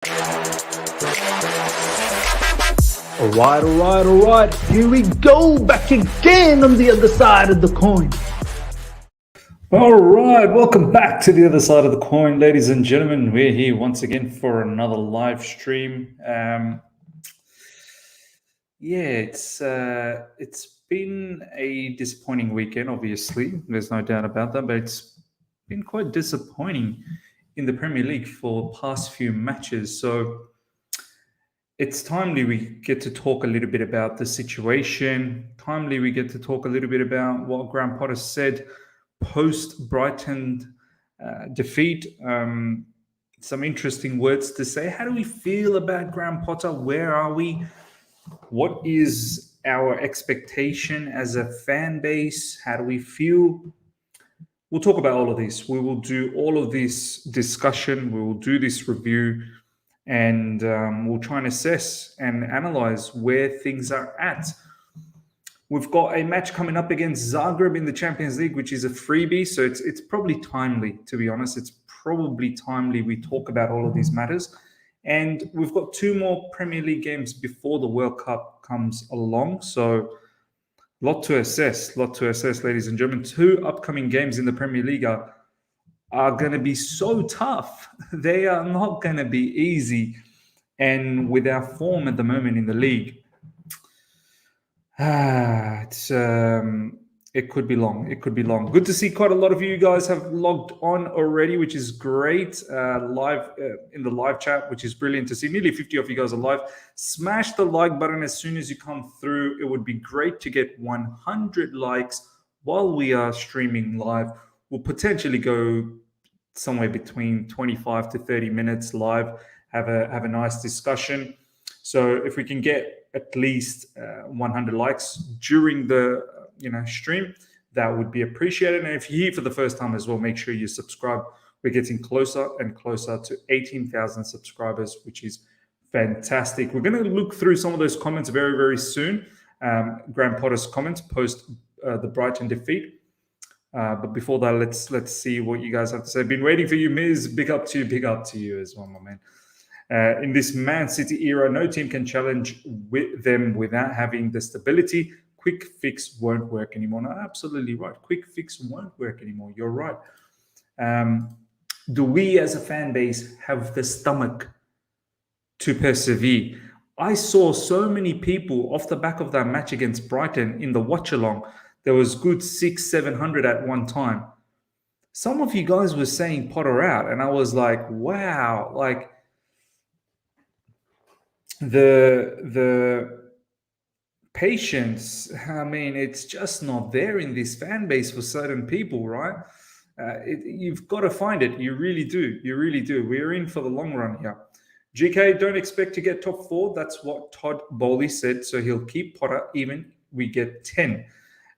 All right. Here we go, back again on the other side of the coin. All right, welcome back to the other side of the coin, ladies and gentlemen. We're here once again for another live stream. It's been a disappointing weekend. Obviously, there's no doubt about that, but it's been quite disappointing in the Premier League for past few matches. So it's timely we get to talk a little bit about the situation. Timely we get to talk a little bit about what Graham Potter said post Brighton defeat. Some interesting words to say. How do we feel about Graham Potter? Where are we? What is our expectation as a fan base? How do we feel? We'll talk about all of this. We will do all of this discussion. We will do this review. And we'll try and assess and analyze where things are at. We've got a match coming up against Zagreb in the Champions League, which is a freebie. So it's probably timely, to be honest. It's probably timely we talk about all of these matters. And we've got 2 more Premier League games before the World Cup comes along. So a lot to assess, ladies and gentlemen. 2 upcoming games in the Premier League are going to be so tough. They are not going to be easy. And with our form at the moment in the league, it could be long. It could be long. Good to see quite a lot of you guys have logged on already, which is great. Live in the live chat, which is brilliant to see. Nearly 50 of you guys are live. Smash the like button as soon as you come through. It would be great to get 100 likes while we are streaming live. We'll potentially go somewhere between 25 to 30 minutes live, have a nice discussion. So if we can get at least 100 likes during the stream, that would be appreciated. And if you're here for the first time as well, make sure you subscribe. We're getting closer and closer to 18,000 subscribers, which is fantastic. We're going to look through some of those comments very, very soon. Graham Potter's comments post the Brighton defeat. But before that, let's see what you guys have to say. Been waiting for you, Miz. Big up to you as well, my man. In this Man City era, no team can challenge with them without having the stability. Quick fix won't work anymore. No, absolutely right. Quick fix won't work anymore. You're right. Do we as a fan base have the stomach to persevere? I saw so many people off the back of that match against Brighton in the watch-along. There was good 600-700 at one time. Some of you guys were saying Potter out, and I was like, wow, like the patience, I mean, it's just not there in this fan base for certain people, right? You've got to find it. You really do. You really do. We're in for the long run here. GK, don't expect to get top 4. That's what Todd Bowley said. So he'll keep Potter even we get 10.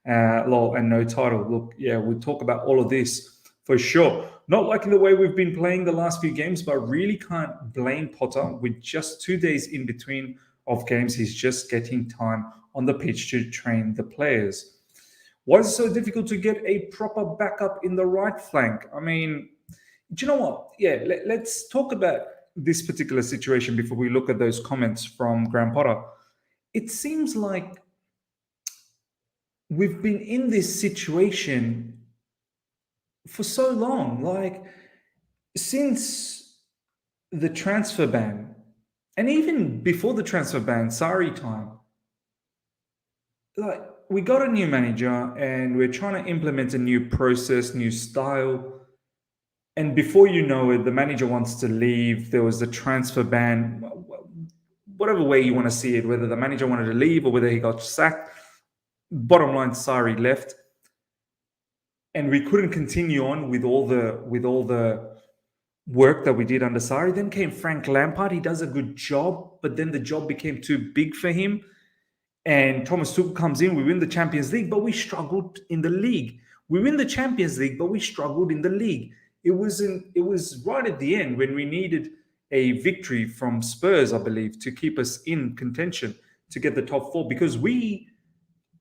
Lol, and no title. Look, yeah, we'll talk about all of this for sure. Not liking the way we've been playing the last few games, but really can't blame Potter. With just 2 days in between of games, he's just getting time on the pitch to train the players. Why is it so difficult to get a proper backup in the right flank? I mean, do you know what? Yeah, let's talk about this particular situation before we look at those comments from Graham Potter. It seems like we've been in this situation for so long, like since the transfer ban, and even before the transfer ban, Sarri time. Like, we got a new manager and we're trying to implement a new process, new style. And before you know it, the manager wants to leave. There was the transfer ban, whatever way you want to see it, whether the manager wanted to leave or whether he got sacked. Bottom line, Sarri left. And we couldn't continue on with all the work that we did under Sarri. Then came Frank Lampard. He does a good job, but then the job became too big for him. And Thomas Tuchel comes in. We win the Champions League, but we struggled in the league. We win the Champions League, but we struggled in the league. It was right at the end when we needed a victory from Spurs, I believe, to keep us in contention to get the top 4, because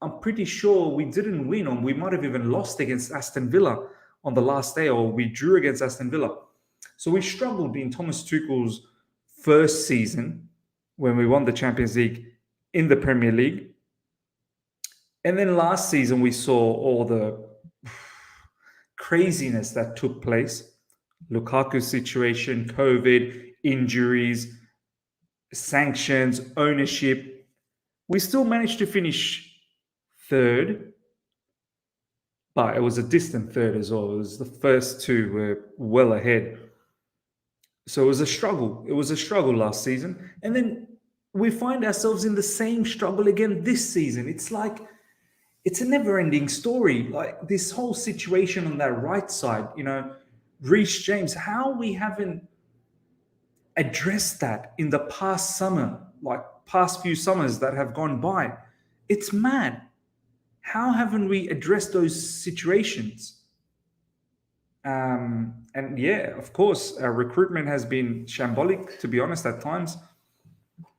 I'm pretty sure we didn't win, or we might have even lost against Aston Villa on the last day, or we drew against Aston Villa. So we struggled in Thomas Tuchel's first season when we won the Champions League in the Premier League. And then last season, we saw all the craziness that took place. Lukaku's situation, COVID, injuries, sanctions, ownership. We still managed to finish third, but it was a distant third as well. It was the first two were well ahead. So it was a struggle. It was a struggle last season. And then we find ourselves in the same struggle again this season. It's like, it's a never-ending story. Like this whole situation on that right side, Reece James, how we haven't addressed that in the past summer, like past few summers that have gone by. It's mad. How haven't we addressed those situations? And yeah, of course, our recruitment has been shambolic, to be honest, at times.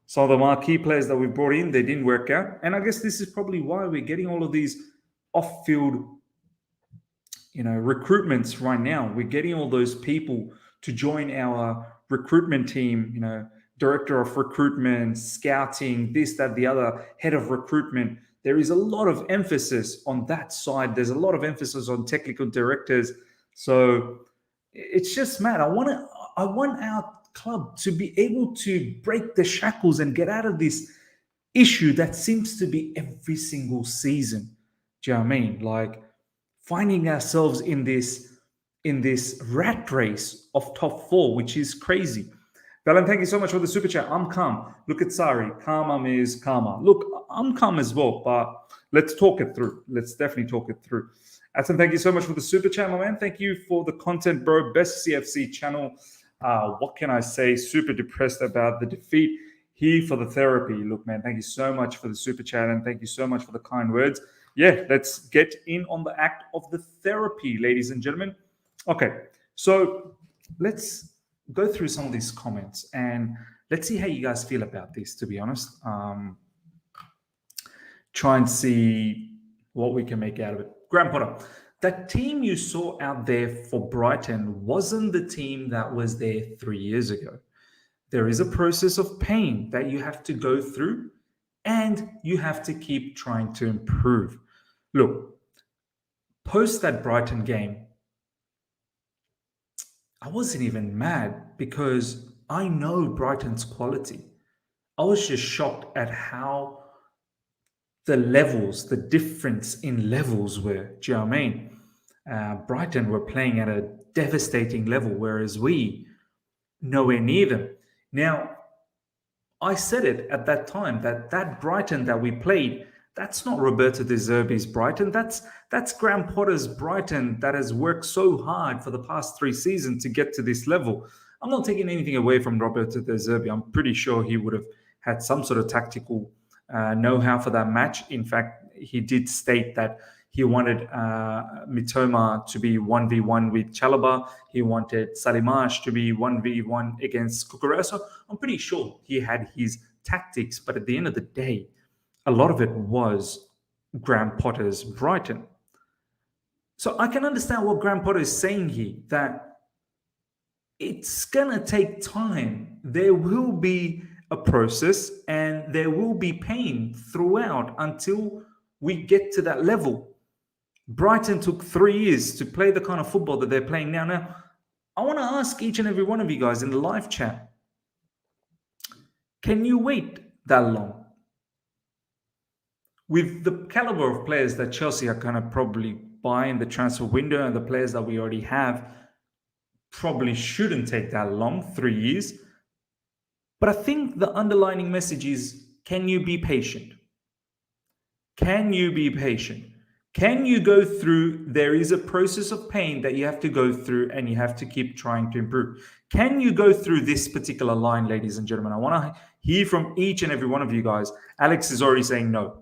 Some of the marquee players that we brought in, they didn't work out. And I guess this is probably why we're getting all of these off-field, recruitments right now. We're getting all those people to join our recruitment team, director of recruitment, scouting, this, that, the other, head of recruitment. There is a lot of emphasis on that side. There's a lot of emphasis on technical directors. So it's just mad. I want our club to be able to break the shackles and get out of this issue that seems to be every single season. Do you know what I mean? Like finding ourselves in this rat race of top four, which is crazy. Valen, thank you so much for the super chat. I'm calm. Look at Sari. Calm is calmer. Look, I'm calm as well, but let's talk it through. Let's definitely talk it through. Atom, thank you so much for the super chat, my man. Thank you for the content, bro. Best CFC channel. What can I say? Super depressed about the defeat. Here for the therapy. Look, man, thank you so much for the super chat and thank you so much for the kind words. Yeah, let's get in on the act of the therapy, ladies and gentlemen. Okay, so let's go through some of these comments and let's see how you guys feel about this, to be honest. Try and see what we can make out of it. Graham Potter, that team you saw out there for Brighton wasn't the team that was there 3 years ago. There is a process of pain that you have to go through and you have to keep trying to improve. Look, post that Brighton game, I wasn't even mad because I know Brighton's quality. I was just shocked at how the levels, the difference in levels were. Do you know what I mean? Brighton were playing at a devastating level, whereas we nowhere near them. Now, I said it at that time that Brighton that we played, that's not Roberto De Zerbi's Brighton. That's Graham Potter's Brighton that has worked so hard for the past 3 seasons to get to this level. I'm not taking anything away from Roberto De Zerbi. I'm pretty sure he would have had some sort of tactical know-how for that match. In fact, he did state that he wanted Mitoma to be 1v1 with Chalobah. He wanted Salimash to be 1v1 against Cucurella. So I'm pretty sure he had his tactics, but at the end of the day, a lot of it was Graham Potter's Brighton. So I can understand what Graham Potter is saying here, that it's going to take time. There will be a process and there will be pain throughout until we get to that level. Brighton took 3 years to play the kind of football that they're playing now. Now, I want to ask each and every one of you guys in the live chat, can you wait that long? With the caliber of players that Chelsea are going to probably buy in the transfer window and the players that we already have, probably shouldn't take that long, 3 years. But I think the underlying message is, can you be patient? Can you be patient? Can you go through? There is a process of pain that you have to go through and you have to keep trying to improve. Can you go through this particular line, ladies and gentlemen? I want to hear from each and every one of you guys. Alex is already saying no.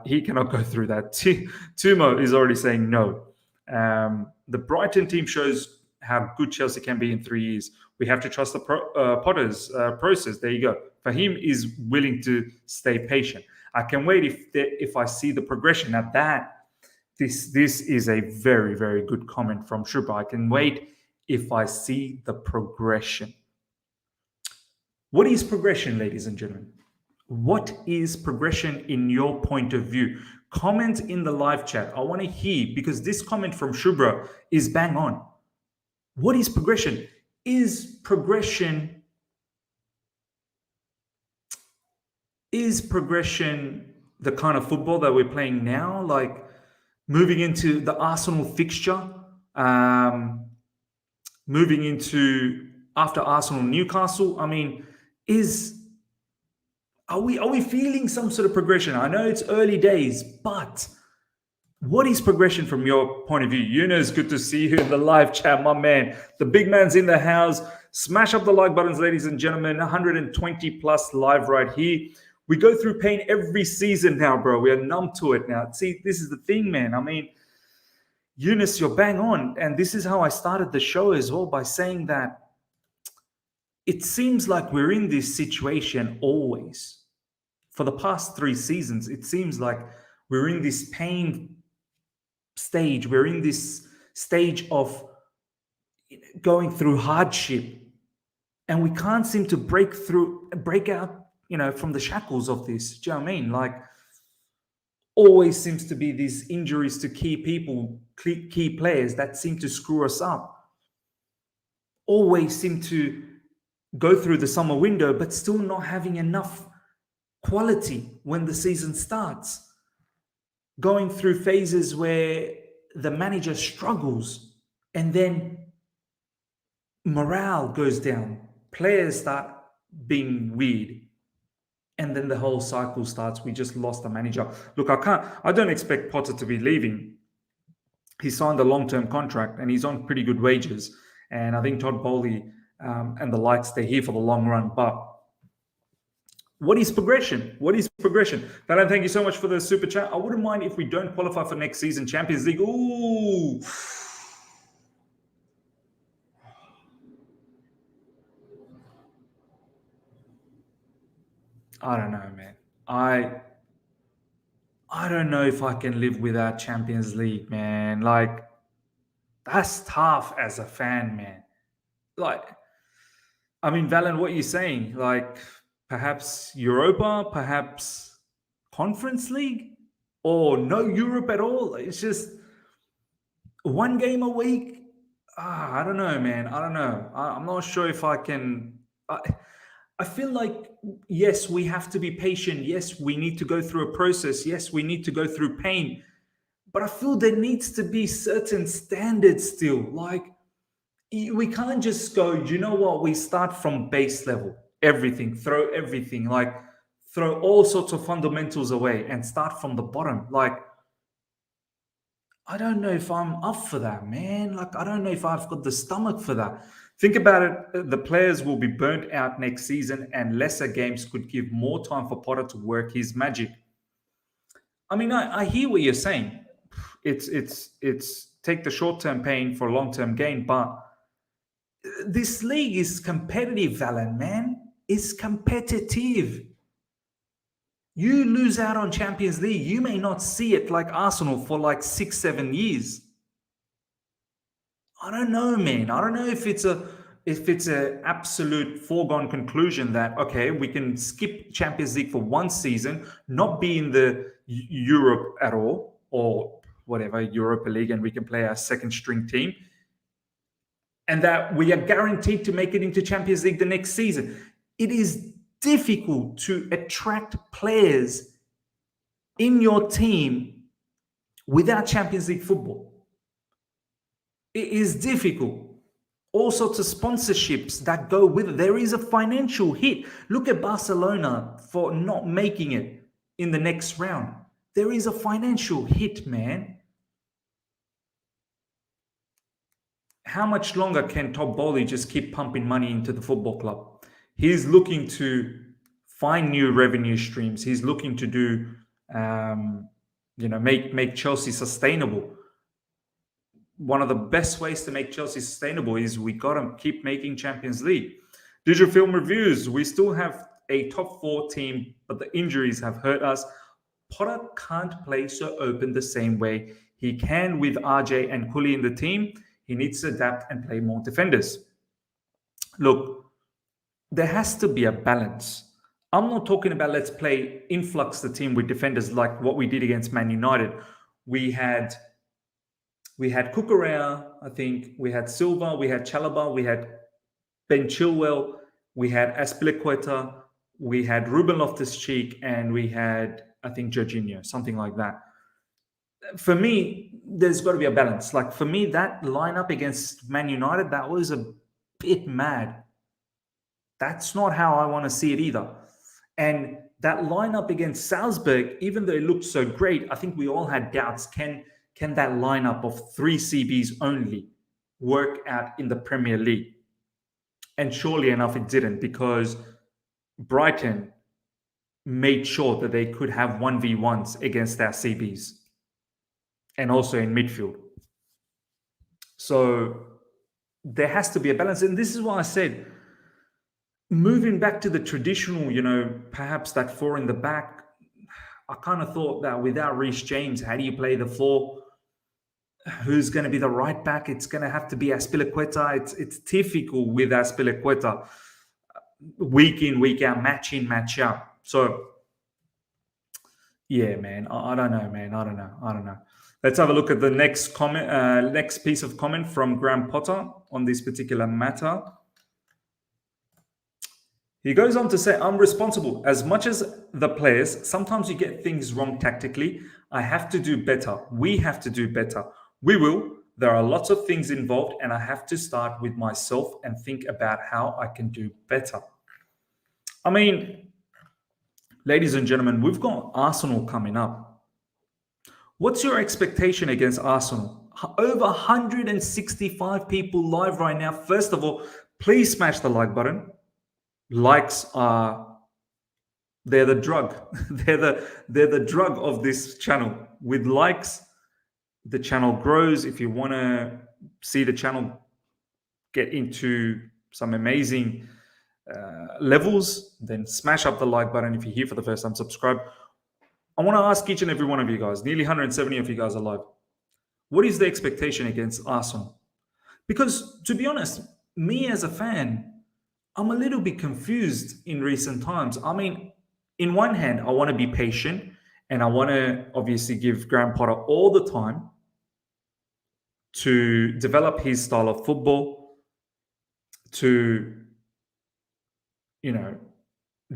He cannot go through that. Tumo is already saying no. The Brighton team shows how good Chelsea can be in 3 years. We have to trust the Potter's process. There you go. Fahim is willing to stay patient. I can wait if I see the progression. Now this is a very, very good comment from Shrupa. I can wait if I see the progression. What is progression, ladies and gentlemen? What is progression in your point of view? Comment in the live chat. I want to hear, because this comment from Shubra is bang on. What is progression? Is progression the kind of football that we're playing now? Like moving into the Arsenal fixture, moving into after Arsenal Newcastle. I mean, are we feeling some sort of progression? I know it's early days, but what is progression from your point of view? Yunus, good to see you in the live chat, my man. The big man's in the house. Smash up the like buttons, ladies and gentlemen. 120 plus live right here. We go through pain every season now, bro. We are numb to it now. See, this is the thing, man. I mean, Yunus, you're bang on. And this is how I started the show as well, by saying that it seems like we're in this situation always. For the past 3 seasons, it seems like we're in this pain stage. We're in this stage of going through hardship, and we can't seem to break out, from the shackles of this. Do you know what I mean? Like, always seems to be these injuries to key people, key players that seem to screw us up. Always seem to go through the summer window, but still not having enough quality when the season starts. Going through phases where the manager struggles, and then morale goes down. Players start being weird, and then the whole cycle starts. We just lost the manager. Look, I don't expect Potter to be leaving. He signed a long-term contract and he's on pretty good wages. And I think Todd Bowley and the likes, they're here for the long run. But what is progression? What is progression? Alan, thank you so much for the super chat. I wouldn't mind if we don't qualify for next season Champions League. Ooh. I don't know, man. I don't know if I can live without Champions League, man. Like, that's tough as a fan, man. Like, I mean, Valen, what are you saying? Like, perhaps Europa, perhaps Conference League, or no Europe at all? It's just one game a week. I don't know, man. I don't know. I'm not sure if I can. I feel like, yes, we have to be patient. Yes, we need to go through a process. Yes, we need to go through pain. But I feel there needs to be certain standards still. Like, we can't just go, you know what, we start from base level, throw everything, like throw all sorts of fundamentals away and start from the bottom. Like, I don't know if I'm up for that, man. Like, I don't know if I've got the stomach for that. Think about it. The players will be burnt out next season, and lesser games could give more time for Potter to work his magic. I mean, I hear what you're saying. It's take the short-term pain for long-term gain, but this league is competitive, Valen, man. It's competitive. You lose out on Champions League, you may not see it like Arsenal for like 6-7 years. I don't know, man. I don't know if it's a absolute foregone conclusion that, okay, we can skip Champions League for one season, not be in the Europe at all, or whatever, Europa League, and we can play our second string team, and that we are guaranteed to make it into Champions League the next season. It is difficult to attract players in your team without Champions League football. It is difficult. All sorts of sponsorships that go with it. There is a financial hit. Look at Barcelona for not making it in the next round. There is a financial hit, man. How much longer can Todd Bowley just keep pumping money into the football club? He's looking to find new revenue streams. He's looking to do, make Chelsea sustainable. One of the best ways to make Chelsea sustainable is we got to keep making Champions League. Digital Film Reviews, we still have a top 4 team, but the injuries have hurt us. Potter can't play so open the same way he can with RJ and Cooley in the team. He needs to adapt and play more defenders. Look, there has to be a balance. I'm not talking about let's play influx the team with defenders like what we did against Man United. We had Cucurella, I think we had Silva, we had Chalobah, we had Ben Chilwell, we had Aspilicueta, we had Ruben Loftus-Cheek, and we had, I think, Jorginho, something like that. For me, there's got to be a balance. Like, for me, that lineup against Man United, that was a bit mad. That's not how I want to see it either. And that lineup against Salzburg, even though it looked so great, I think we all had doubts. Can that lineup of 3 CBs only work out in the Premier League? And surely enough, it didn't, because Brighton made sure that they could have 1v1s against our CBs and also in midfield. So there has to be a balance. And this is why I said, moving back to the traditional, perhaps that 4 in the back, I kind of thought that without Reece James, how do you play the 4? Who's going to be the right back? It's going to have to be Aspilicueta. It's difficult with Aspilicueta, week in, week out, match in, match out. So, yeah, man, I don't know, man. I don't know. Let's have a look at the next comment, next piece of comment from Graham Potter on this particular matter. He goes on to say, I'm responsible. As much as the players, sometimes you get things wrong tactically. I have to do better. We have to do better. We will. There are lots of things involved, and I have to start with myself and think about how I can do better. I mean, ladies and gentlemen, we've got Arsenal coming up. What's your expectation against Arsenal? Over 165 people live right now. First of all, please smash the like button. Likes they're the drug. they're the drug of this channel. With likes, the channel grows. If you want to see the channel get into some amazing levels, then smash up the like button. If you're here for the first time, subscribe. I want to ask each and every one of you guys, nearly 170 of you guys are live, what is the expectation against Arsenal? Because, to be honest, me as a fan, I'm a little bit confused in recent times. I mean, in one hand, I want to be patient and I want to obviously give Graham Potter all the time to develop his style of football, to,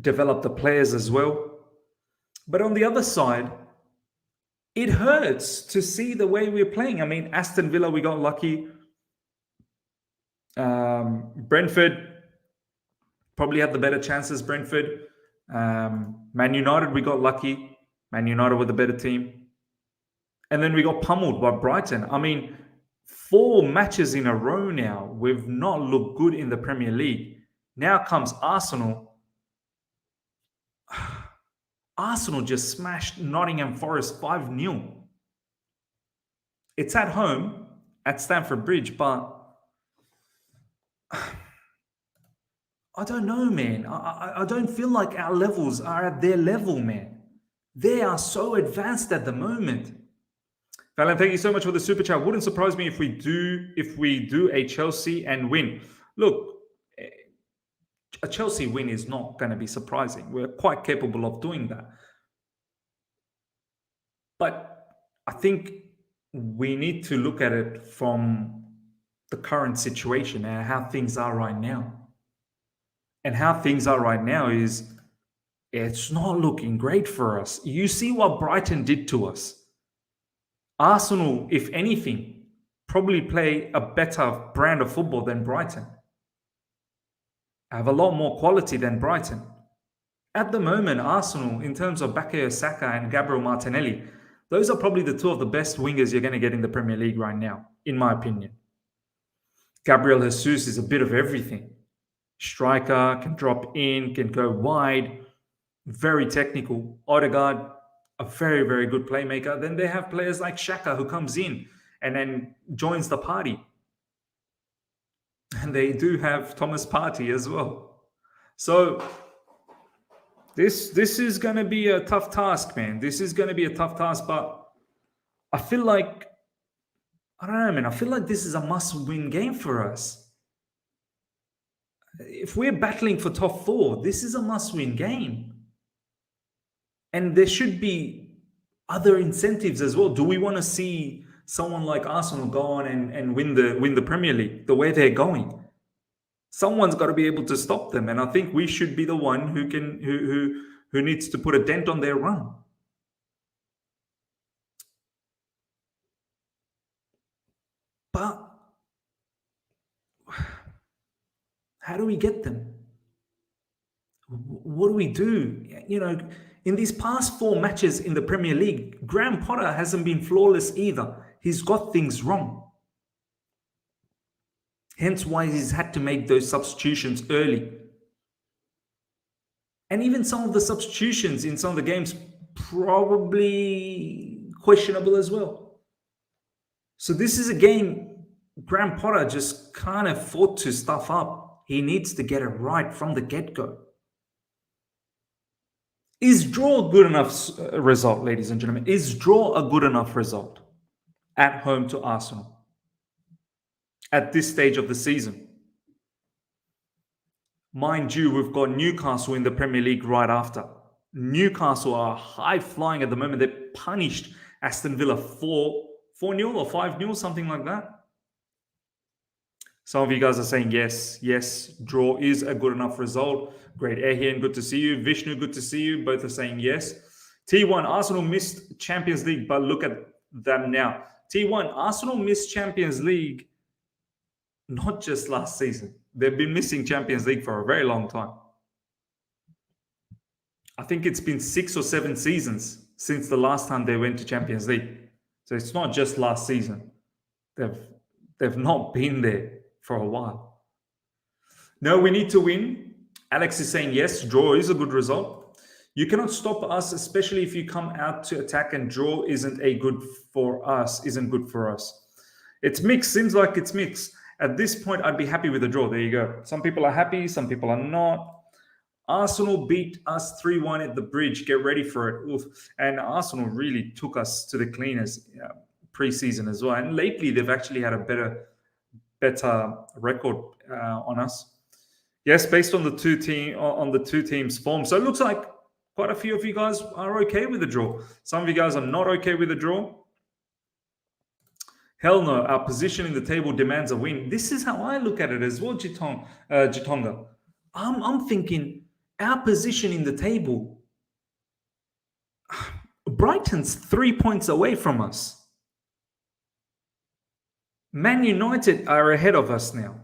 develop the players as well. But on the other side, it hurts to see the way we're playing. I mean, Aston Villa, we got lucky. Brentford probably had the better chances, Brentford. Man United, we got lucky. Man United were the better team. And then we got pummeled by Brighton. I mean, 4 matches in a row now, we've not looked good in the Premier League. Now comes Arsenal. Arsenal just smashed Nottingham Forest 5-0. It's at home at Stamford Bridge, but I don't know, man. I don't feel like our levels are at their level, man. They are so advanced at the moment. Valen, thank you so much for the super chat. Wouldn't surprise me if we do a Chelsea and win. Look, a Chelsea win is not going to be surprising. We're quite capable of doing that. But I think we need to look at it from the current situation and how things are right now. And how things are right now is it's not looking great for us. You see what Brighton did to us. Arsenal, if anything, probably play a better brand of football than Brighton. Have a lot more quality than Brighton. At the moment, Arsenal, in terms of Bukayo Saka and Gabriel Martinelli, those are probably the 2 of the best wingers you're going to get in the Premier League right now, in my opinion. Gabriel Jesus is a bit of everything. Striker, can drop in, can go wide, very technical. Odegaard, a very, very good playmaker. Then they have players like Xhaka who comes in and then joins the party. And they do have Thomas Partey as well. So this is going to be a tough task, man. This is going to be a tough task, but I feel like, I don't know, man. I feel like this is a must-win game for us. if we're battling for top four, this is a must-win game. And there should be other incentives as well. Do we want to see someone like Arsenal go on and win the Premier League the way they're going? Someone's got to be able to stop them, and I think we should be the one who needs to put a dent on their run. But how do we get them? What do we do? You know, in these past 4 matches in the Premier League, Graham Potter hasn't been flawless either. He's got things wrong. Hence why he's had to make those substitutions early. And even some of the substitutions in some of the games, probably questionable as well. So this is a game Graham Potter just can't afford to stuff up. He needs to get it right from the get-go. Is draw a good enough result, ladies and gentlemen? Is draw a good enough result at home to Arsenal at this stage of the season? Mind you, we've got Newcastle in the Premier League right after. Newcastle are high flying at the moment. They punished Aston Villa 4-0 or 5-0, something like that. Some of you guys are saying yes, draw is a good enough result. Great Ehian, good to see you. Vishnu, good to see you. Both are saying yes. T1, Arsenal missed Champions League, but look at them now. T1, Arsenal missed Champions League not just last season. They've been missing Champions League for a very long time. I think it's been 6 or 7 seasons since the last time they went to Champions League. So it's not just last season. They've not been there for a while. No, we need to win. Alex is saying yes, draw is a good result. You cannot stop us, especially if you come out to attack, and draw isn't good for us. It's mixed. Seems like it's mixed. At this point, I'd be happy with a draw. There you go. Some people are happy, some people are not. Arsenal beat us 3-1 at the Bridge. Get ready for it. Oof. And Arsenal really took us to the cleaners pre-season as well. And lately, they've actually had a better record on us. Yes, based on the two teams' form. So it looks like quite a few of you guys are okay with the draw. Some of you guys are not okay with the draw. Hell no, our position in the table demands a win. This is how I look at it as well, Jitonga. I'm thinking our position in the table, Brighton's 3 points away from us. Man United are ahead of us now.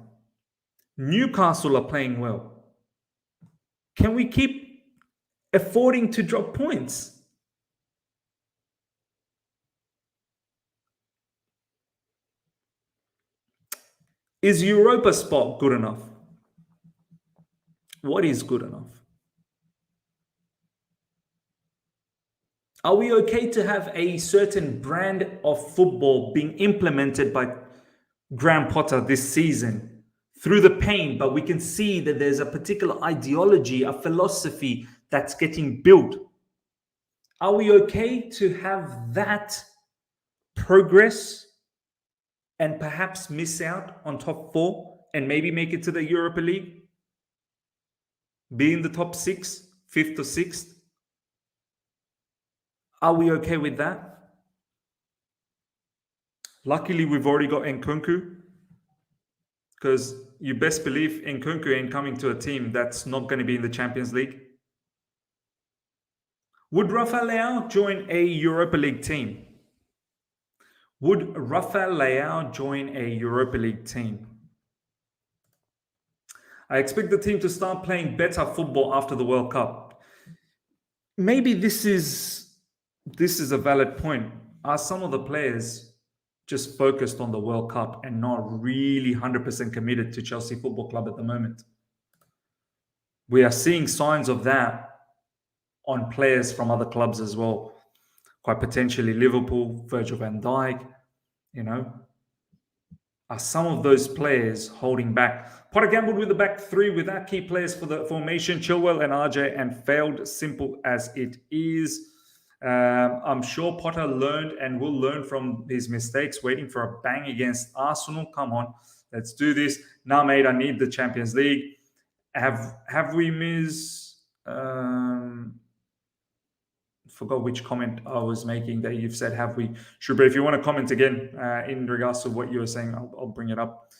Newcastle are playing well. Can we keep affording to drop points? Is Europa spot good enough? What is good enough? Are we okay to have a certain brand of football being implemented by Graham Potter this season through the pain, but we can see that there's a particular ideology, a philosophy that's getting built? Are we okay to have that progress and perhaps miss out on top 4 and maybe make it to the Europa League? Be in the top 6, 5th or 6th? Are we okay with that? Luckily, we've already got Nkunku, because you best believe Nkunku ain't coming to a team that's not going to be in the Champions League. Would Rafael Leao join a Europa League team? Would Rafael Leao join a Europa League team? I expect the team to start playing better football after the World Cup. Maybe this is a valid point. Are some of the players just focused on the World Cup and not really 100% committed to Chelsea Football Club at the moment? We are seeing signs of that on players from other clubs as well. Quite potentially Liverpool, Virgil van Dijk, Are some of those players holding back? Potter gambled with the back 3 without key players for the formation, Chilwell and RJ, and failed, simple as it is. I'm sure Potter learned and will learn from his mistakes, waiting for a bang against Arsenal. Come on, let's do this. Now, mate, I need the Champions League. Have we forgot which comment I was making that you've said, have we? Sure, but if you want to comment again in regards to what you were saying, I'll bring it up.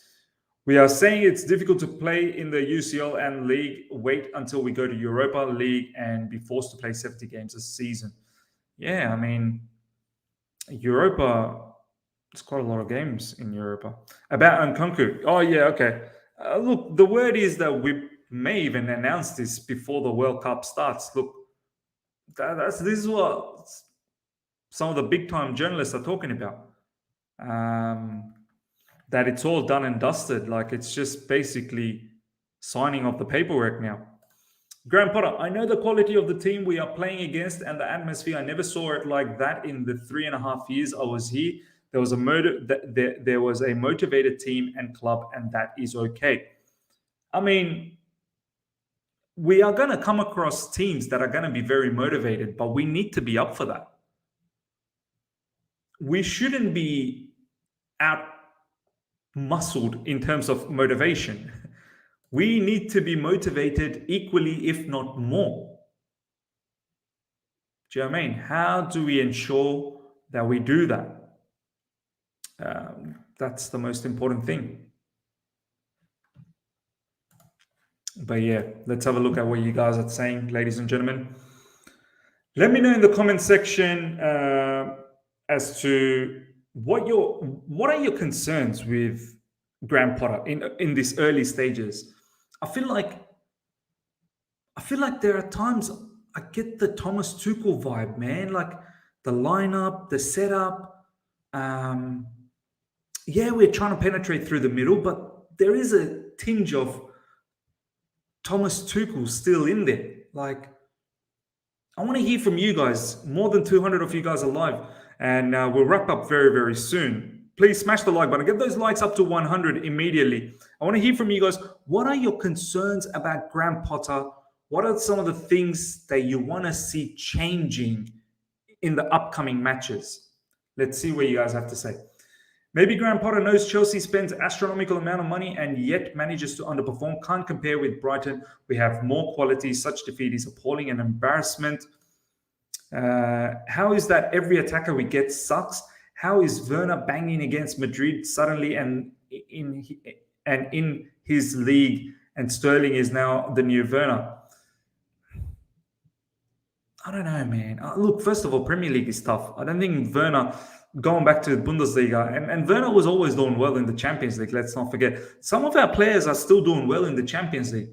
We are saying it's difficult to play in the UCL and league. Wait until we go to Europa League and be forced to play 70 games a season. Yeah, I mean, Europa, there's quite a lot of games in Europa. About Nkunku. Oh, yeah, okay. Look, the word is that we may even announce this before the World Cup starts. Look, this is what some of the big time journalists are talking about. That it's all done and dusted. Like, it's just basically signing off the paperwork now. Graham Potter, I know the quality of the team we are playing against and the atmosphere. I never saw it like that in the 3.5 years I was here. There was there was a motivated team and club, and that is okay. I mean, we are going to come across teams that are going to be very motivated, but we need to be up for that. We shouldn't be out muscled in terms of motivation. We need to be motivated equally, if not more. Do you know what I mean? How do we ensure that we do that? That's the most important thing. But yeah, let's have a look at what you guys are saying, ladies and gentlemen. Let me know in the comment section as to what are your concerns with Graham Potter in these early stages. I feel like there are times I get the Thomas Tuchel vibe, man. Like the lineup, the setup. Yeah, we're trying to penetrate through the middle, but there is a tinge of Thomas Tuchel still in there. Like, I want to hear from you guys. More than 200 of you guys are live, and we'll wrap up very, very soon. Please smash the like button. Get those likes up to 100 immediately. I want to hear from you guys. What are your concerns about Graham Potter? What are some of the things that you want to see changing in the upcoming matches? Let's see what you guys have to say. Maybe Graham Potter knows Chelsea spends astronomical amount of money and yet manages to underperform. Can't compare with Brighton. We have more quality. Such defeat is appalling and embarrassment. How is that every attacker we get sucks? How is Werner banging against Madrid suddenly and in his league, and Sterling is now the new Werner? I don't know, man. Look, first of all, Premier League is tough. I don't think Werner, going back to the Bundesliga, and Werner was always doing well in the Champions League. Let's not forget. Some of our players are still doing well in the Champions League.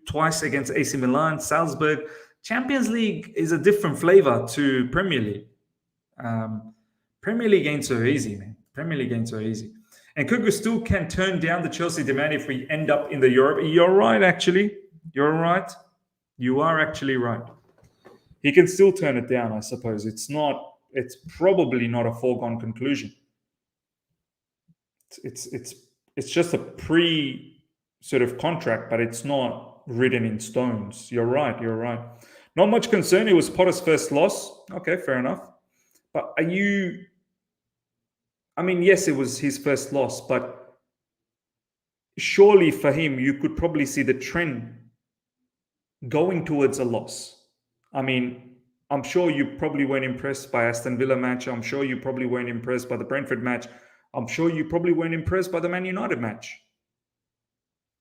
Twice against AC Milan, Salzburg. Champions League is a different flavor to Premier League. Premier League ain't so easy, man. Premier League ain't so easy. And Kuku still can turn down the Chelsea demand if we end up in the Europe. You're right, actually. You're right. You are actually right. He can still turn it down, I suppose. It's probably not a foregone conclusion. It's just a sort of contract, but it's not written in stones. You're right. Not much concern. It was Potter's first loss. Okay, fair enough. But yes, it was his first loss, but surely for him, you could probably see the trend going towards a loss. I mean, I'm sure you probably weren't impressed by Aston Villa match. I'm sure you probably weren't impressed by the Brentford match. I'm sure you probably weren't impressed by the Man United match.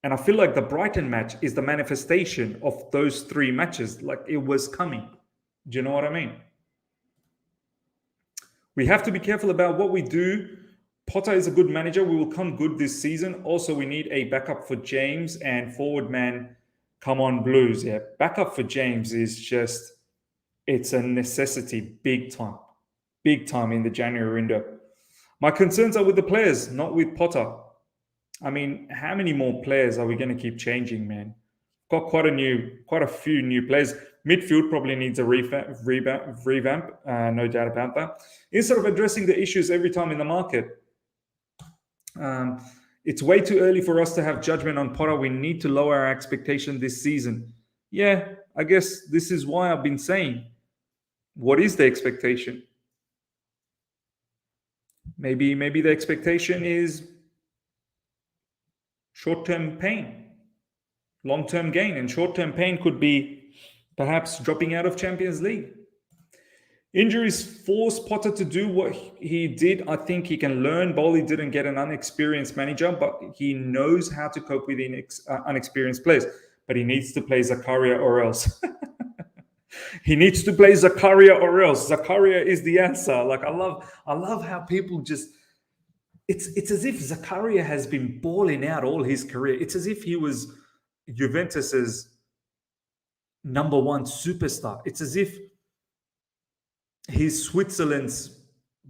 And I feel like the Brighton match is the manifestation of those three matches. Like, it was coming. Do you know what I mean? We have to be careful about what we do. Potter is a good manager. We will come good this season. Also, we need a backup for James and forward man. Come on, Blues. Yeah, backup for James is just, it's a necessity, big time in the January window. My concerns are with the players, not with Potter. I mean, how many more players are we going to keep changing, man? Got quite a few new players. Midfield probably needs a revamp, no doubt about that. Instead of addressing the issues every time in the market, it's way too early for us to have judgment on Potter. We need to lower our expectation this season. Yeah, I guess this is why I've been saying, what is the expectation? Maybe the expectation is short-term pain. long-term gain, and short-term pain could be perhaps dropping out of Champions League. Injuries forced Potter to do what he did. I think he can learn. Bowley didn't get an unexperienced manager, but he knows how to cope with unexperienced players. But he needs to play Zakaria or else. He needs to play Zakaria or else. Zakaria is the answer. Like I love how people just. It's as if Zakaria has been balling out all his career. It's as if he was Juventus's number one superstar. It's as if he's Switzerland's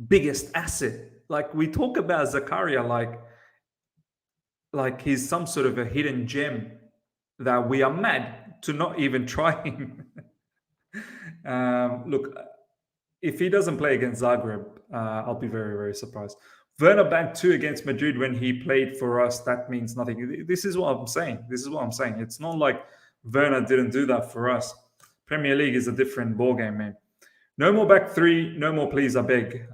biggest asset. Like we talk about Zakaria like he's some sort of a hidden gem that we are mad to not even try him. Look, if he doesn't play against Zagreb, I'll be very, very surprised. Werner bagged 2 against Madrid when he played for us. That means nothing. This is what I'm saying. It's not like Werner didn't do that for us. Premier League is a different ballgame, man. No more back 3. No more, please, I beg.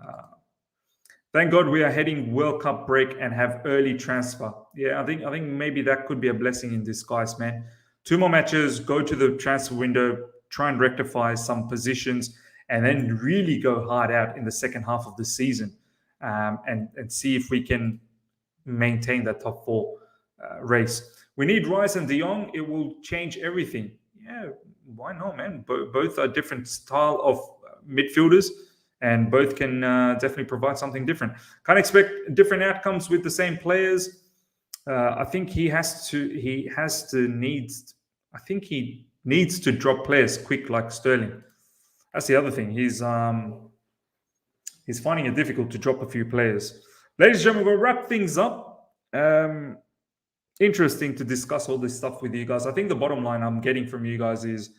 Thank God we are heading World Cup break and have early transfer. Yeah, I think maybe that could be a blessing in disguise, man. 2 more matches, go to the transfer window, try and rectify some positions, and then really go hard out in the second half of the season, and see if we can maintain that top 4 race. We need Rice and De Jong. It will change everything. Yeah, why not, man? Both are different style of midfielders, and both can definitely provide something different. Can't expect different outcomes with the same players. I think he needs to drop players quick like Sterling. That's the other thing. He's finding it difficult to drop a few players. Ladies and gentlemen, we'll wrap things up. Interesting to discuss all this stuff with you guys. I think the bottom line I'm getting from you guys is,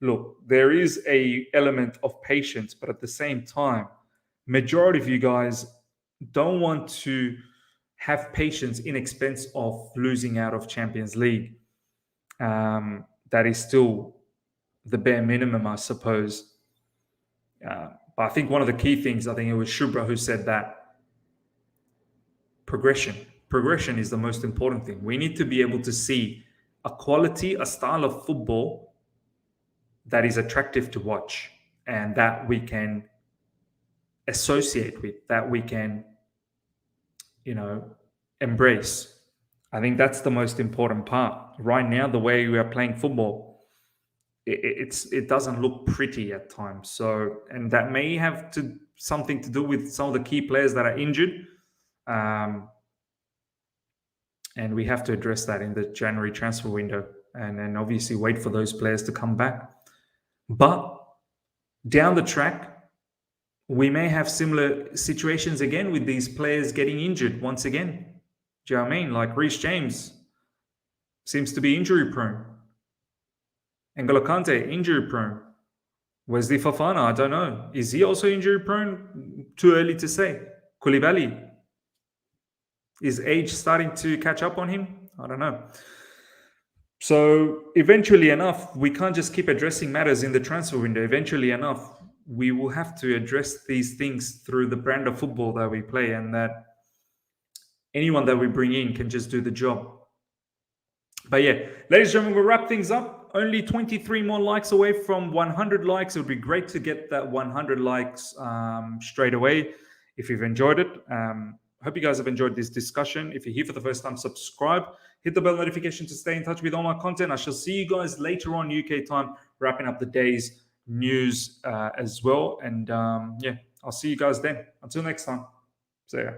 look, there is a element of patience, but at the same time, majority of you guys don't want to have patience in expense of losing out of Champions League. That is still the bare minimum, I suppose. But I think one of the key things, I think it was Shubra who said that progression is the most important thing. We need to be able to see a quality, a style of football that is attractive to watch and that we can associate with, that we can, embrace. I think that's the most important part. Right now, the way we are playing football, it doesn't look pretty at times. So, and that may have something to do with some of the key players that are injured. And we have to address that in the January transfer window, and then obviously wait for those players to come back. But down the track, we may have similar situations again with these players getting injured once again. Do you know what I mean? Like Reece James seems to be injury prone. N'Golo Kante, injury prone. Wesley Fofana, I don't know. Is he also injury prone? Too early to say. Koulibaly, is age starting to catch up on him? I don't know. So eventually enough, we can't just keep addressing matters in the transfer window. Eventually enough, we will have to address these things through the brand of football that we play, and that anyone that we bring in can just do the job. But yeah, ladies and gentlemen, we'll wrap things up. Only 23 more likes away from 100 likes. It would be great to get that 100 likes straight away if you've enjoyed it. Hope you guys have enjoyed this discussion. If you're here for the first time, subscribe. Hit the bell notification to stay in touch with all my content. I shall see you guys later on UK time, wrapping up the day's news as well. And yeah, I'll see you guys then. Until next time. See ya.